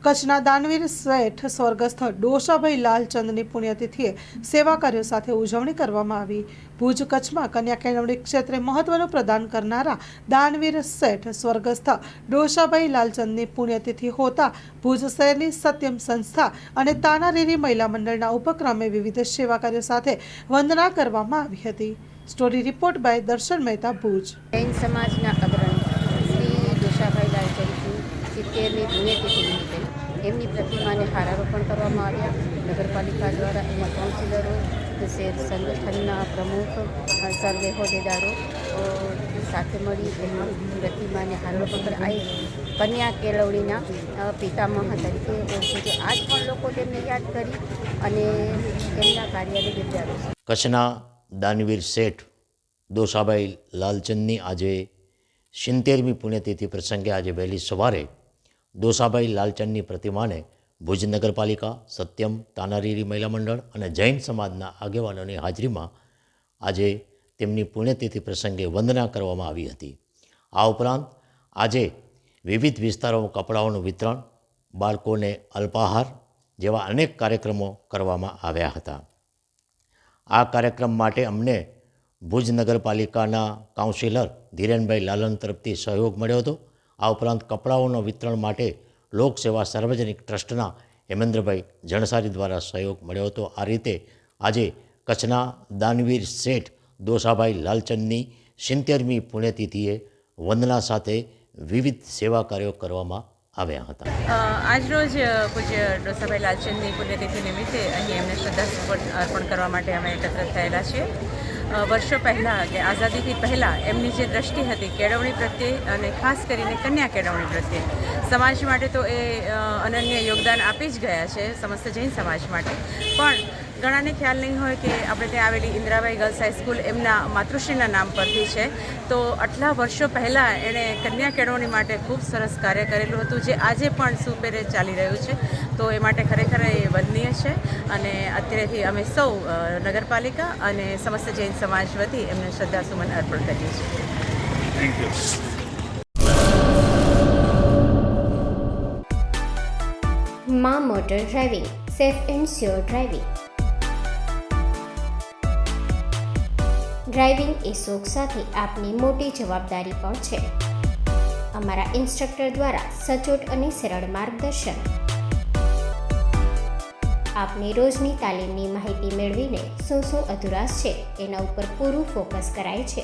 કચ્છના દાનવીર શેઠ સ્વર્ગસ્થ ડોસાભાઈ લાલચંદની પુણ્યતિથિએ સેવા કાર્યો સાથે ઉજવણી કરવામાં આવી। ભુજ કચ્છમાં કન્યા કેળવણી ક્ષેત્રે મહત્વનું પ્રદાન કરનારા દાનવીર શેઠ સ્વર્ગસ્થ ડોસાભાઈ લાલચંદની પુણ્યતિથિ હોતા ભુજ શહેરની સત્યમ સંસ્થા અને તાનારીરી મહિલા મંડળના ઉપક્રમે વિવિધ સેવા કાર્યો સાથે વંદના કરવામાં આવી હતી। સ્ટોરી રિપોર્ટ બાય દર્શન મહેતા, ભુજ। જૈન સમાજના અગ્રણી શ્રી ડોસાભાઈ લાલચંદની 70મી પુણ્યતિથિ નિમિત્તે એમની પ્રતિમાને હારારોપણ કરવામાં આવ્યા। નગરપાલિકા દ્વારા એના કાઉન્સિલરો, શહેર સંગઠનના પ્રમુખ, સર્વે હોદ્દેદારો સાથે મળી એમની પ્રતિમાને હારારોપણ કરી કન્યા કેળવણીના પિતામહ તરીકે ઓળખે છે। આજ પણ લોકો તેમને યાદ કરી અને તેમના કાર્યને બિરદાવે છે। કચ્છના દાનવીર શેઠ ડોસાભાઈ લાલચંદની આજે 70મી પુણ્યતિથિ પ્રસંગે આજે વહેલી સવારે ડોસાભાઈ લાલચંદની પ્રતિમાને ભુજ નગરપાલિકા, સત્યમ, તાનારીરી મહિલા મંડળ અને જૈન સમાજના આગેવાનોની હાજરીમાં આજે તેમની પુણ્યતિથિ પ્રસંગે વંદના કરવામાં આવી હતી। આ ઉપરાંત આજે વિવિધ વિસ્તારોમાં કપડાઓનું વિતરણ, બાળકોને અલ્પાહાર જેવા અનેક કાર્યક્રમો કરવામાં આવ્યા હતા। આ કાર્યક્રમ માટે અમને ભુજ નગરપાલિકાના કાઉન્સિલર ધીરેનભાઈ લાલન તરફથી સહયોગ મળ્યો હતો। આ ઉપરાંત કપડાઓના વિતરણ માટે લોકસેવા સાર્વજનિક ટ્રસ્ટના હેમેન્દ્રભાઈ જણસારી દ્વારા સહયોગ મળ્યો હતો। આ રીતે આજે કચ્છના દાનવીર શેઠ ડોસાભાઈ લાલચંદની 70મી પુણ્યતિથિએ વંદના સાથે વિવિધ સેવા કાર્યો કરવામાં આવ્યા હતા। આજરોજ પૂજ્ય ડોસાભાઈ લાલચંદની પુણ્યતિથિ નિમિત્તે અહીં એમને શ્રદ્ધાસુમન અર્પણ કરવા માટે અમે એકત્ર થયેલા છીએ। વર્ષો પહેલાં કે આઝાદીથી પહેલાં એમની જે દ્રષ્ટિ હતી કેળવણી પ્રત્યે અને ખાસ કરીને કન્યા કેળવણી પ્રત્યે, સમાજ માટે તો એ અનન્ય યોગદાન આપી જ ગયા છે, સમસ્ત જૈન સમાજ માટે। પણ ઘણાને ખ્યાલ નહીં હોય કે આપણે ત્યાં આવેલી ઇન્દિરાબાઈ ગર્લ્સ હાઈસ્કૂલ એમના માતૃશ્રીના નામ પરથી છે। તો આટલા વર્ષો પહેલાં એણે કન્યા કેળવણી માટે ખૂબ સરસ કાર્ય કરેલું હતું, જે આજે પણ સુપેરે ચાલી રહ્યું છે। તો એ માટે ખરેખર એ વંદનીય છે અને અત્યારેથી અમે સૌ નગરપાલિકા અને સમસ્ત જૈન સમાજ વતી એમને શ્રદ્ધાસુમન અર્પણ કરીએ છીએ। Thank you. માં motor driving, safe and sure driving. Driving એ શોખ સાથે આપની મોટી જવાબદારી પણ છે। અમારા ઇન્સ્ટ્રક્ટર દ્વારા સચોટ અને સરળ માર્ગદર્શન આપની રોજની તાલીમની માહિતી મેળવીને શું અધુરાશ છે એના ઉપર પૂરું ફોકસ કરાય છે।